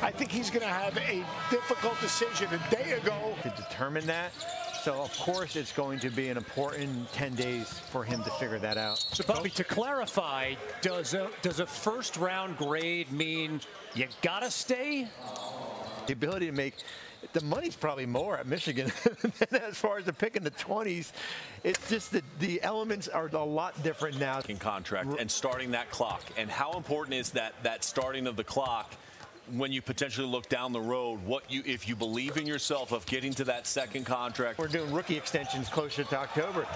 I think he's going to have a difficult decision. A day ago to determine that. So, of course, it's going to be an important 10 days for him to figure that out. So, Bobby, to clarify, does a first-round grade mean you got to stay? The ability to make the money's probably more at Michigan than as far as the pick in the 20s. It's just that the elements are a lot different now. Contract and starting that clock. And how important is that starting of the clock when you potentially look down the road, if you believe in yourself of getting to that second contract? We're doing rookie extensions closer to October.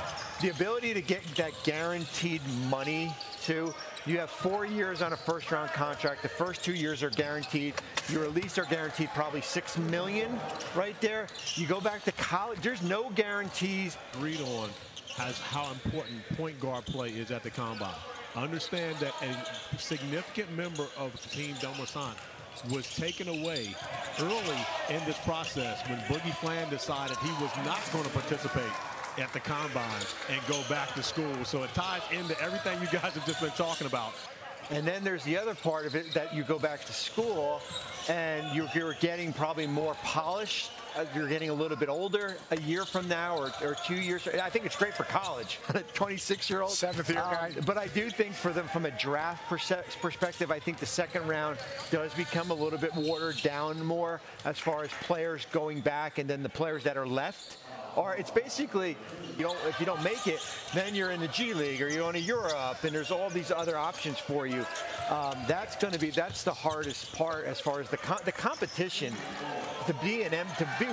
The ability to get that guaranteed money too. You have 4 years on a first-round contract. The first 2 years are guaranteed. Your release are guaranteed probably $6 million right there. You go back to college, there's no guarantees. Agreed on has how important point guard play is at the combine. Understand that a significant member of Team Domerson was taken away early in this process when Boogie Flan decided he was not going to participate at the combine and go back to school. So it ties into everything you guys have just been talking about. And then there's the other part of it that you go back to school and you're getting probably more polished. You're getting a little bit older a year from now or 2 years. I think it's great for college, 26-year-old. Seventh-year guy. But I do think for them from a draft perspective, I think the second round does become a little bit watered down more as far as players going back and then the players that are left. Or it's basically, if you don't make it, then you're in the G League or you're going to Europe, and there's all these other options for you. That's the hardest part as far as the competition. To be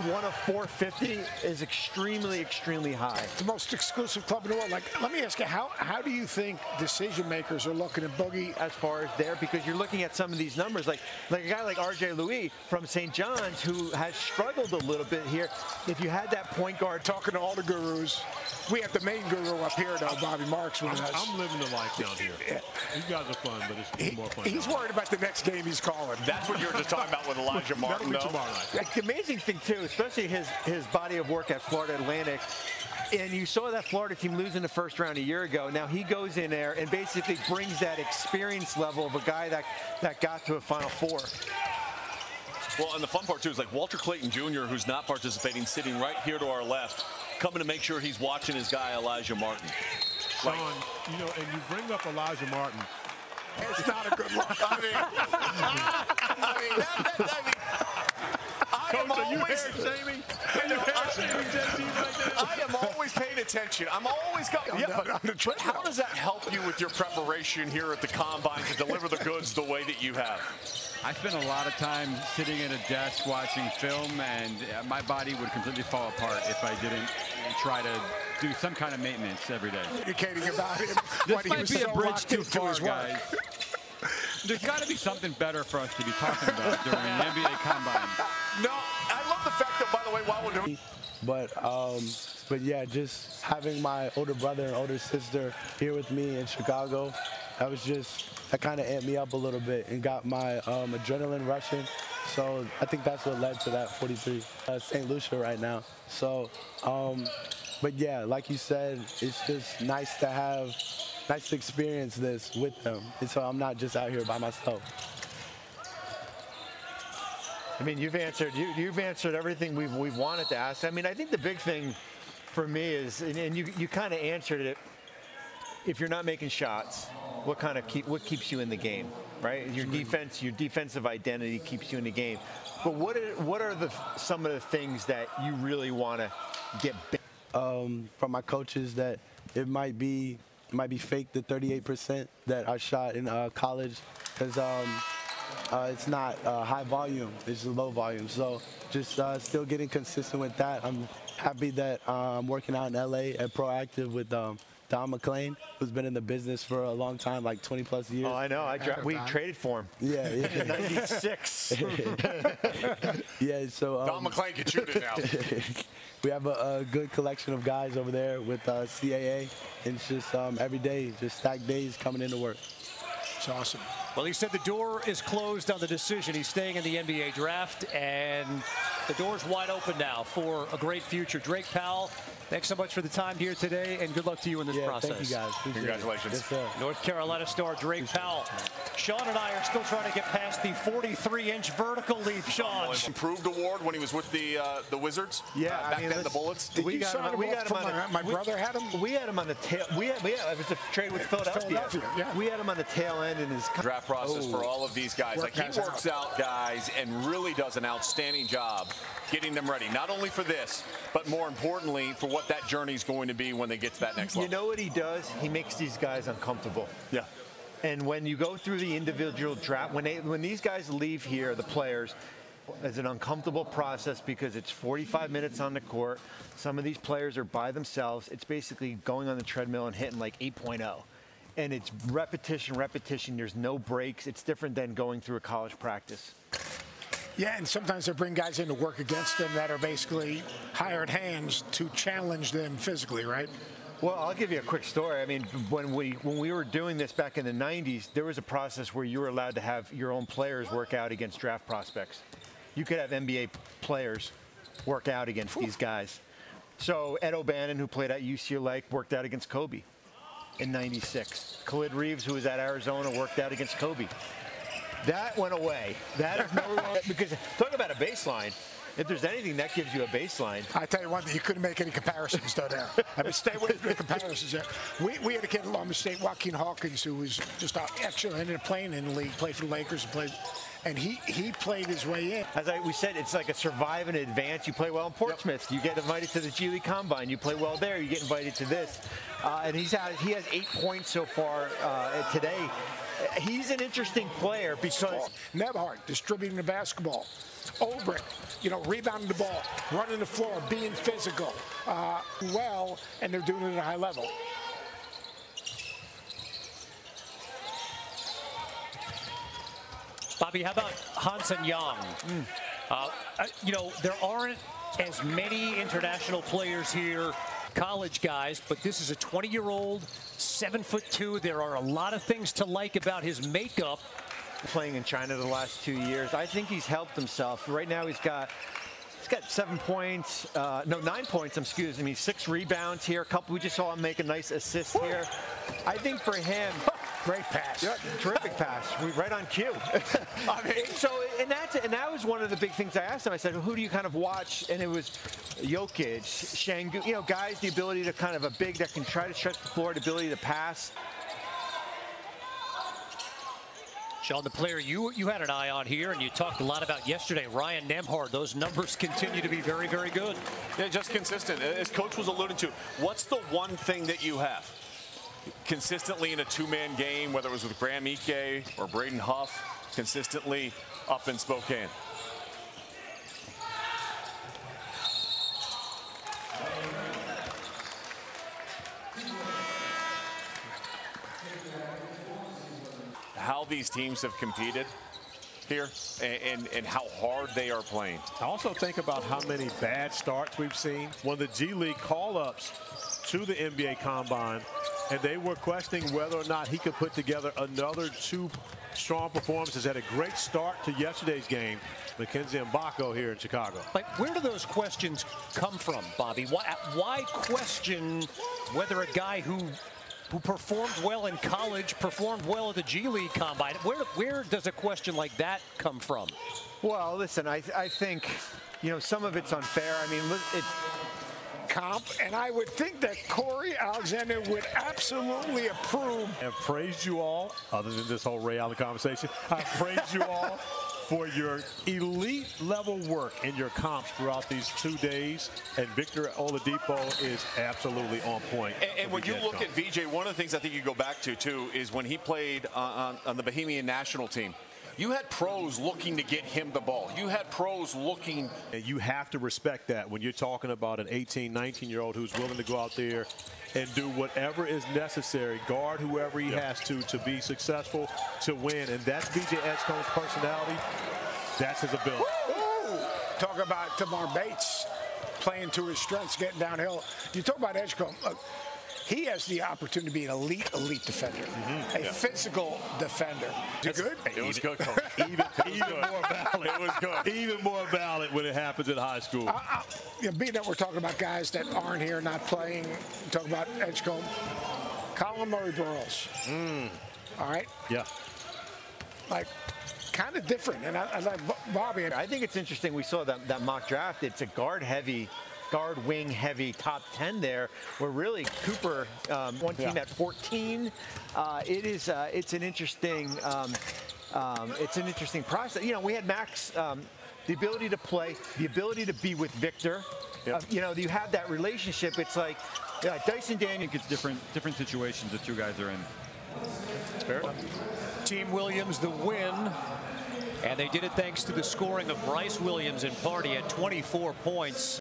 one of 450 is extremely, extremely high. The most exclusive club in the world. Like, let me ask you, how do you think decision makers are looking at Boogie as far as there? Because you're looking at some of these numbers, like a guy like R.J. Louis from St. John's, who has struggled a little bit here. If you had that point guard, talking to all the gurus, we have the main guru up here, though, Bobby Marks. I'm living the life down here. Yeah. You guys are fun, but it's more fun. He's worried about the next game he's calling. That's what you were just talking about with Elijah Martin, though. The amazing thing, too, especially his body of work at Florida Atlantic, and you saw that Florida team lose in the first round a year ago. Now he goes in there and basically brings that experience level of a guy that got to a Final Four. Well, and the fun part, too, is like Walter Clayton Jr., who's not participating, sitting right here to our left, coming to make sure he's watching his guy, Elijah Martin. Sean, and you bring up Elijah Martin. It's not a good look. I am always paying attention. I'm always going. Yeah, but how does that help you with your preparation here at the Combine to deliver the goods the way that you have? I spent a lot of time sitting at a desk watching film, and my body would completely fall apart if I didn't try to do some kind of maintenance every day. Communicating about him. This might be a bridge too far, guys. There's got to be something better for us to be talking about during an NBA Combine. No, I love the fact that, by the way, while we're doing. But yeah, just having my older brother and older sister here with me in Chicago, that kind of amped me up a little bit and got my adrenaline rushing. So I think that's what led to that 43. St. Lucia right now. So, but yeah, like you said, it's just nice to experience this with them. And so I'm not just out here by myself. I mean, you've answered everything we've wanted to ask. I mean, I think the big thing for me is, and you kind of answered it. If you're not making shots, what keeps you in the game, right? Your defensive identity keeps you in the game. But what are some of the things that you really want to get? From my coaches, that it might be fake, the 38% that I shot in college, because it's not high volume, it's low volume. So just still getting consistent with that. I'm happy that I'm working out in LA at Proactive with Don McClain, who's been in the business for a long time, like 20+ years. Oh, I know. We traded for him. Yeah. In '96. Yeah, so Don McClain can shoot it now. We have a good collection of guys over there with CAA, and it's just every day, just stacked days coming into work. It's awesome. Well, he said the door is closed on the decision. He's staying in the NBA draft, and the door's wide open now for a great future. Drake Powell, thanks so much for the time here today, and good luck to you in this process. Thank you, guys. Congratulations. Yes, North Carolina star Drake Powell. Sean and I are still trying to get past the 43-inch vertical leap, Sean. Improved award when he was with the Wizards. Yeah, back then the Bullets. We got him on my brother had him. We had him on the tail. It was a trade with Philadelphia. Yeah. We had him on the tail end in his Draft process for all of these guys. Like, he works out guys and really does an outstanding job getting them ready, not only for this, but more importantly for what that journey is going to be when they get to that next level. You know what he does? He makes these guys uncomfortable. Yeah. And when you go through the individual draft, when these guys leave here, the players, it's an uncomfortable process because it's 45 minutes on the court. Some of these players are by themselves. It's basically going on the treadmill and hitting like 8.0. And it's repetition, repetition. There's no breaks. It's different than going through a college practice. Yeah, and sometimes they bring guys in to work against them that are basically hired hands to challenge them physically, right? Well, I'll give you a quick story. I mean, when we were doing this back in the 90s, there was a process where you were allowed to have your own players work out against draft prospects. You could have NBA players work out against these guys. So Ed O'Bannon, who played at UCLA, worked out against Kobe in '96. Khalid Reeves, who was at Arizona, worked out against Kobe. That went away. That is no longer, because talk about a baseline. If there's anything that gives you a baseline. I tell you one thing, you couldn't make any comparisons though there. I mean, stay away from the comparisons there. We had a kid at Long Beach State, Joaquin Hawkins, who was just actually ended up playing in the league, played for the Lakers, and he played his way in. As we said, it's like a survive and advance. You play well in Portsmouth, you get invited to the G League Combine. You play well there, you get invited to this. And he has 8 points so far today. He's an interesting player because Nebhart distributing the basketball. Olbrich, rebounding the ball, running the floor, being physical, and they're doing it at a high level. Bobby, how about Hansen Young? There aren't as many international players here, college guys, but this is a 20-year-old, 7'2". There are a lot of things to like about his makeup. Playing in China the last 2 years, I think he's helped himself. Right now he's got 7 points, 9 points, excuse me, 6 rebounds here. We just saw him make a nice assist here. I think for him, great pass. Yeah, terrific pass, right on cue. And that was one of the big things I asked him. I said, who do you kind of watch? And it was Jokic, Şengün, guys, the ability to kind of a big that can try to stretch the floor, the ability to pass. Sean, the player you had an eye on here, and you talked a lot about yesterday, Ryan Nembhard. Those numbers continue to be very, very good. Yeah, just consistent. As Coach was alluding to, what's the one thing that you have consistently in a two-man game, whether it was with Graham Ike or Braden Huff, consistently up in Spokane? How these teams have competed here and how hard they are playing. I also think about how many bad starts we've seen. When the G League call-ups to the NBA Combine, and they were questioning whether or not he could put together another 2 strong performances. Had a great start to yesterday's game. Mackenzie Mbako here in Chicago. Like, where do those questions come from, Bobby? Why question whether a guy who performed well in college, performed well at the G League Combine? Where does a question like that come from? Well, listen, I think, some of it's unfair. I mean, comp, and I would think that Corey Alexander would absolutely approve. I've praised you all, other than this whole Ray Allen conversation, I've praised you all for your elite level work in your comps throughout these 2 days, and Victor Oladipo is absolutely on point. And when you look at VJ, one of the things I think you go back to too is when he played on the Bohemian national team. You had pros looking to get him the ball. You had pros looking. And you have to respect that when you're talking about an 18, 19-year-old who's willing to go out there and do whatever is necessary, guard whoever he has to be successful, to win. And that's VJ Edgecomb's personality. That's his ability. Ooh. Talk about Tamar Bates playing to his strengths, getting downhill. You talk about Edgecombe. Look, he has the opportunity to be an elite defender, a physical defender. Is it good? It was good, Coach. Even more valid. It was good. Even more valid when it happens in high school. Being that we're talking about guys that aren't here, not playing, talking about Edgecombe, Colin Murray-Burroughs. All right? Yeah. Like, kind of different. And I like Bobby. I think it's interesting. We saw that mock draft. It's a guard wing heavy top 10 there, where really Cooper, one team at 14. It's an interesting process. You know, we had Max, the ability to play, the ability to be with Victor. You know, you have that relationship. It's like Dyson Daniels. It's different situations the two guys are in. Team Williams the win, and they did it thanks to the scoring of Bryce Williams and Party at 24 points.